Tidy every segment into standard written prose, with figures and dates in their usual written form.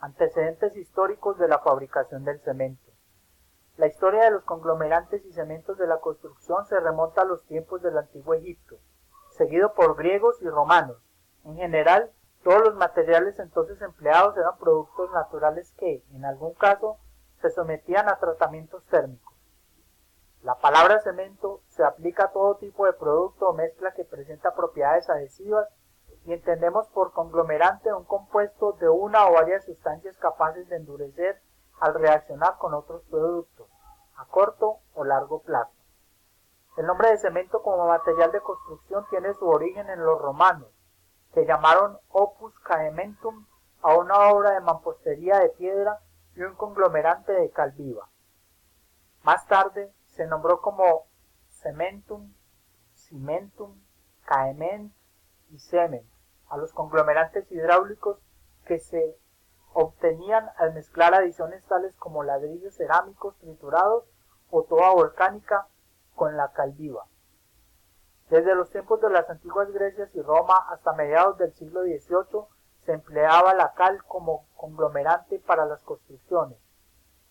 Antecedentes históricos de la fabricación del cemento. La historia de los conglomerantes y cementos de la construcción se remonta a los tiempos del Antiguo Egipto, seguido por griegos y romanos. En general, todos los materiales entonces empleados eran productos naturales que, en algún caso, se sometían a tratamientos térmicos. La palabra cemento se aplica a todo tipo de producto o mezcla que presenta propiedades adhesivas y entendemos por conglomerante un compuesto de una o varias sustancias capaces de endurecer al reaccionar con otros productos, a corto o largo plazo. El nombre de cemento como material de construcción tiene su origen en los romanos, que llamaron opus caementum a una obra de mampostería de piedra y un conglomerante de cal viva. Más tarde se nombró como cementum, cimentum, caement y cement a los conglomerantes hidráulicos que se obtenían al mezclar adiciones tales como ladrillos cerámicos triturados o toba volcánica con la cal viva. Desde los tiempos de las antiguas Grecias y Roma hasta mediados del siglo XVIII se empleaba la cal como conglomerante para las construcciones.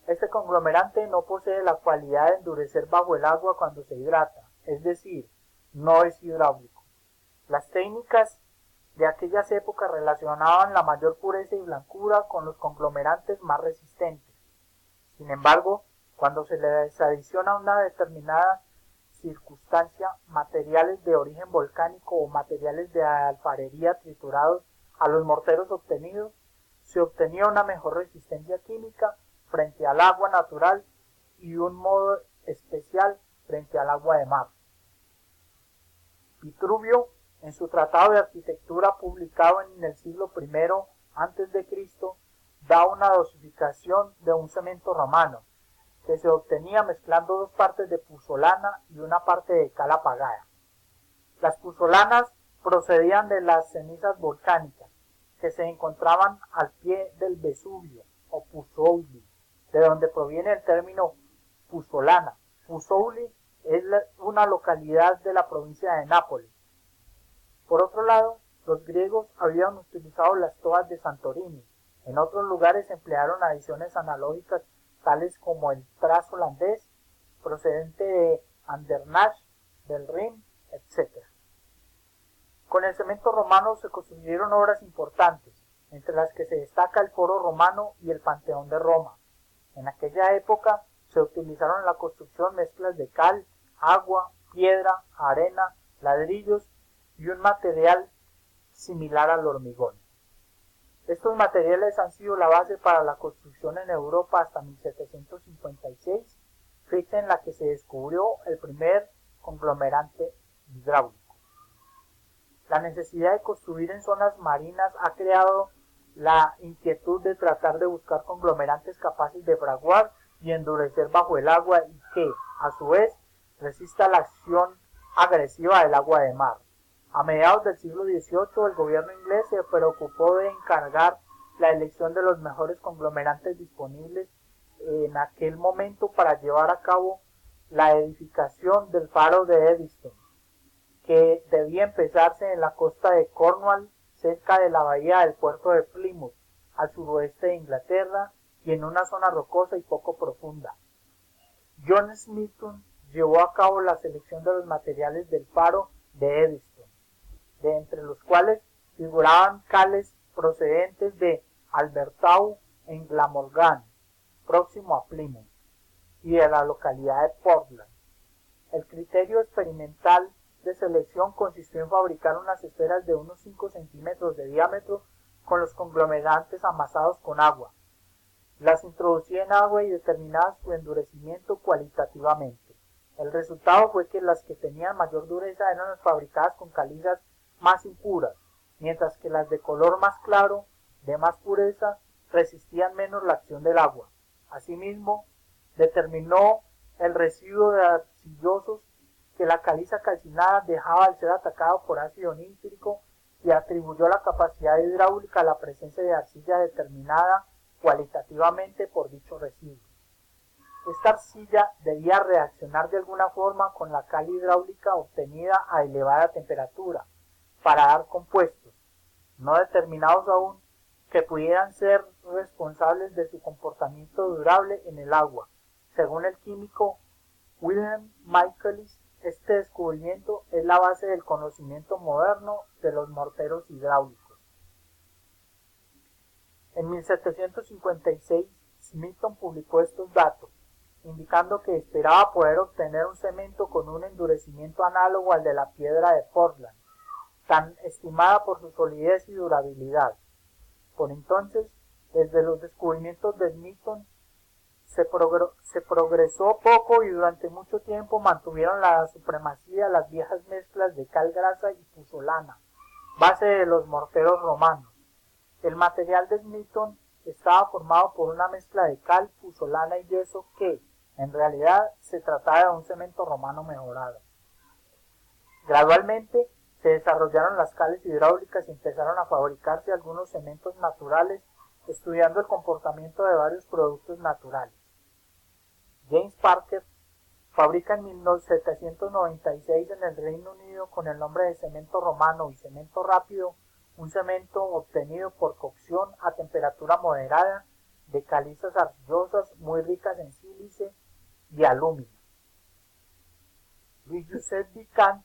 Este conglomerante no posee la cualidad de endurecer bajo el agua cuando se hidrata, es decir, no es hidráulico. Las técnicas de aquellas épocas relacionaban la mayor pureza y blancura con los conglomerantes más resistentes. Sin embargo, cuando se les adiciona una determinada circunstancia, materiales de origen volcánico o materiales de alfarería triturados a los morteros obtenidos, se obtenía una mejor resistencia química frente al agua natural y un modo especial frente al agua de mar. Vitruvio, en su tratado de arquitectura publicado en el siglo I a.C., da una dosificación de un cemento romano, que se obtenía mezclando 2 partes de puzzolana y una parte de cal apagada. Las puzzolanas procedían de las cenizas volcánicas, que se encontraban al pie del Vesubio, o Puzzoli, de donde proviene el término puzzolana. Puzzoli es una localidad de la provincia de Nápoles. Por otro lado, los griegos habían utilizado las tobas de Santorini. En otros lugares emplearon adiciones analógicas tales como el trazo holandés, procedente de Andernach, del Rin, etc. Con el cemento romano se construyeron obras importantes, entre las que se destaca el Foro Romano y el Panteón de Roma. En aquella época se utilizaron en la construcción mezclas de cal, agua, piedra, arena, ladrillos y un material similar al hormigón. Estos materiales han sido la base para la construcción en Europa hasta 1756, fecha en la que se descubrió el primer conglomerante hidráulico. La necesidad de construir en zonas marinas ha creado la inquietud de tratar de buscar conglomerantes capaces de fraguar y endurecer bajo el agua y que, a su vez, resista la acción agresiva del agua de mar. A mediados del siglo XVIII, el gobierno inglés se preocupó de encargar la elección de los mejores conglomerantes disponibles en aquel momento para llevar a cabo la edificación del faro de Eddystone, que debía empezarse en la costa de Cornwall, cerca de la bahía del puerto de Plymouth, al suroeste de Inglaterra y en una zona rocosa y poco profunda. John Smithson llevó a cabo la selección de los materiales del faro de Eddystone, de entre los cuales figuraban cales procedentes de Albertau en Glamorgan, próximo a Plymouth, y de la localidad de Portland. El criterio experimental de selección consistió en fabricar unas esferas de unos 5 centímetros de diámetro con los conglomerantes amasados con agua. Las introducía en agua y determinaba su endurecimiento cualitativamente. El resultado fue que las que tenían mayor dureza eran las fabricadas con calizas más impuras, mientras que las de color más claro, de más pureza, resistían menos la acción del agua. Asimismo, determinó el residuo de arcillosos que la caliza calcinada dejaba al ser atacado por ácido nítrico y atribuyó la capacidad hidráulica a la presencia de arcilla determinada cualitativamente por dicho residuo. Esta arcilla debía reaccionar de alguna forma con la cal hidráulica obtenida a elevada temperatura para dar compuestos, no determinados aún, que pudieran ser responsables de su comportamiento durable en el agua. Según el químico Wilhelm Michaelis, este descubrimiento es la base del conocimiento moderno de los morteros hidráulicos. En 1756, Smithson publicó estos datos, indicando que esperaba poder obtener un cemento con un endurecimiento análogo al de la piedra de Portland, tan estimada por su solidez y durabilidad. Por entonces, desde los descubrimientos de Smithson, se progresó poco y durante mucho tiempo mantuvieron la supremacía las viejas mezclas de cal grasa y puzzolana, base de los morteros romanos. El material de Smithson estaba formado por una mezcla de cal, puzzolana y yeso que, en realidad, se trataba de un cemento romano mejorado. Gradualmente, se desarrollaron las cales hidráulicas y empezaron a fabricarse algunos cementos naturales, estudiando el comportamiento de varios productos naturales. James Parker fabrica en 1796 en el Reino Unido con el nombre de cemento romano y cemento rápido, un cemento obtenido por cocción a temperatura moderada de calizas arcillosas muy ricas en sílice y alúmina. Louis-Joseph Vicant,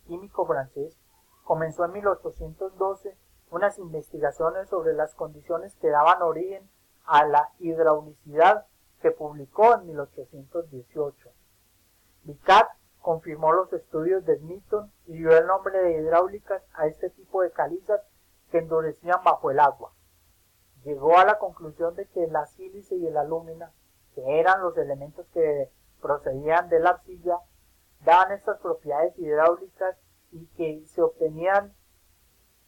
químico francés, comenzó en 1812 unas investigaciones sobre las condiciones que daban origen a la hidraulicidad que publicó en 1818. Vicant confirmó los estudios de Smithson y dio el nombre de hidráulicas a este tipo de calizas que endurecían bajo el agua. Llegó a la conclusión de que la sílice y el alúmina, que eran los elementos que procedían de la arcilla, daban estas propiedades hidráulicas y que se obtenían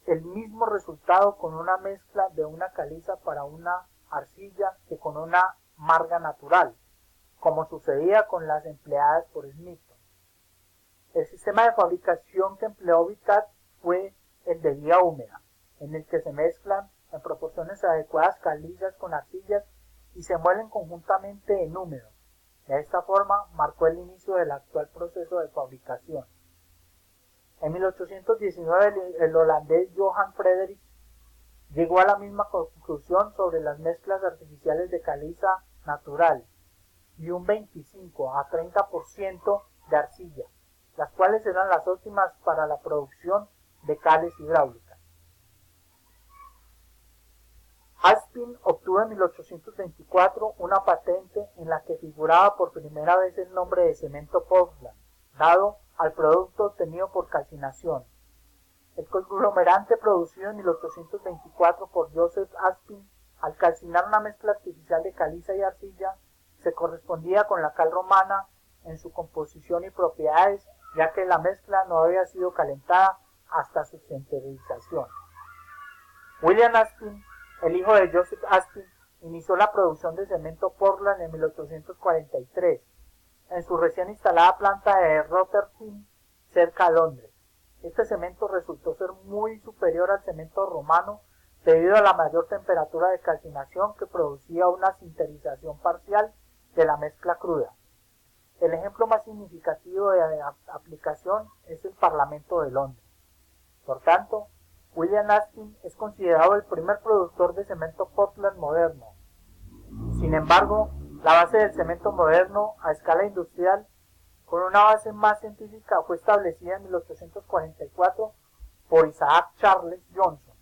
el mismo resultado con una mezcla de una caliza para una arcilla que con una marga natural, como sucedía con las empleadas por Smithson. El sistema de fabricación que empleó Vicant fue el de vía húmeda, en el que se mezclan en proporciones adecuadas calizas con arcillas y se muelen conjuntamente en húmedo. De esta forma marcó el inicio del actual proceso de fabricación. En 1819 el holandés Johan Frederik llegó a la misma conclusión sobre las mezclas artificiales de caliza natural y un 25 a 30% de arcilla, las cuales eran las óptimas para la producción de cales hidráulicas. Aspin obtuvo en 1824 una patente en la que figuraba por primera vez el nombre de cemento Portland, dado al producto obtenido por calcinación. El conglomerante producido en 1824 por Joseph Aspin, al calcinar una mezcla artificial de caliza y arcilla, se correspondía con la cal romana en su composición y propiedades, ya que la mezcla no había sido calentada hasta su sinterización. William Aspin, el hijo de Joseph Aspin, inició la producción de cemento Portland en 1843, en su recién instalada planta de Rotherhithe, cerca de Londres. Este cemento resultó ser muy superior al cemento romano debido a la mayor temperatura de calcinación que producía una sinterización parcial de la mezcla cruda. El ejemplo más significativo de aplicación es el Parlamento de Londres. Por tanto, William Aspin es considerado el primer productor de cemento Portland moderno. Sin embargo, la base del cemento moderno a escala industrial, con una base más científica, fue establecida en 1844 por Isaac Charles Johnson,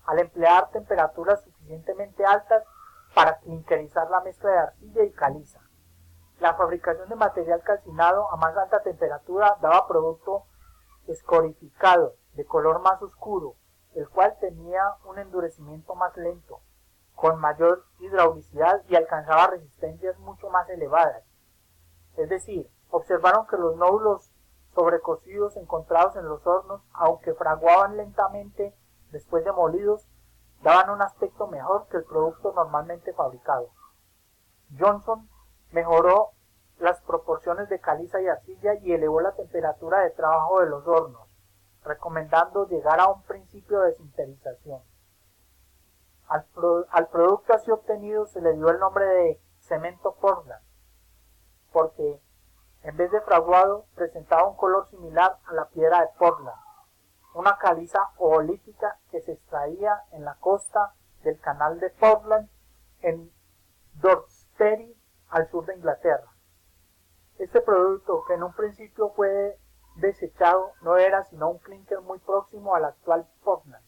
al emplear temperaturas suficientemente altas para clinkerizar la mezcla de arcilla y caliza. La fabricación de material calcinado a más alta temperatura daba producto escorificado, de color más oscuro, el cual tenía un endurecimiento más lento, con mayor hidraulicidad y alcanzaba resistencias mucho más elevadas. Es decir, observaron que los nódulos sobrecocidos encontrados en los hornos, aunque fraguaban lentamente después de molidos, daban un aspecto mejor que el producto normalmente fabricado. Johnson mejoró las proporciones de caliza y arcilla y elevó la temperatura de trabajo de los hornos, recomendando llegar a un principio de sinterización. Al producto así obtenido se le dio el nombre de cemento Portland, porque en vez de fraguado presentaba un color similar a la piedra de Portland, una caliza oolítica que se extraía en la costa del canal de Portland en Dorchester, al sur de Inglaterra. Este producto, que en un principio fue desechado, no era sino un clinker muy próximo al actual Portland.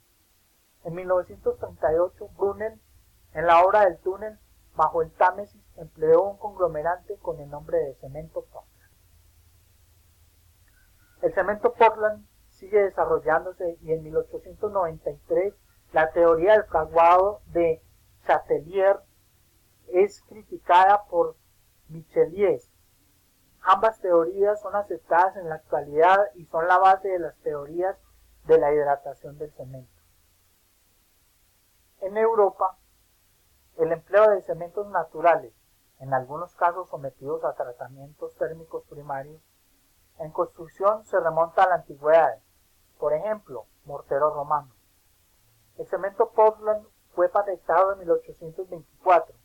En 1938, Brunel, en la obra del túnel bajo el Támesis, empleó un conglomerante con el nombre de cemento Portland. El cemento Portland sigue desarrollándose y en 1893 la teoría del fraguado de Chatelier es criticada por Michelies. Ambas teorías son aceptadas en la actualidad y son la base de las teorías de la hidratación del cemento. En Europa, el empleo de cementos naturales, en algunos casos sometidos a tratamientos térmicos primarios, en construcción se remonta a la antigüedad, por ejemplo, mortero romano. El cemento Portland fue patentado en 1824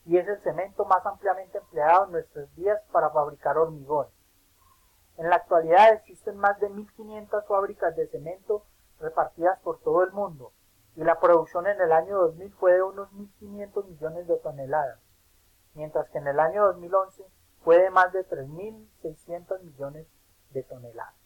y es el cemento más ampliamente empleado en nuestros días para fabricar hormigón. En la actualidad existen más de 1.500 fábricas de cemento repartidas por todo el mundo y la producción en el año 2000 fue de unos 1.500 millones de toneladas, mientras que en el año 2011 fue de más de 3.600 millones de toneladas.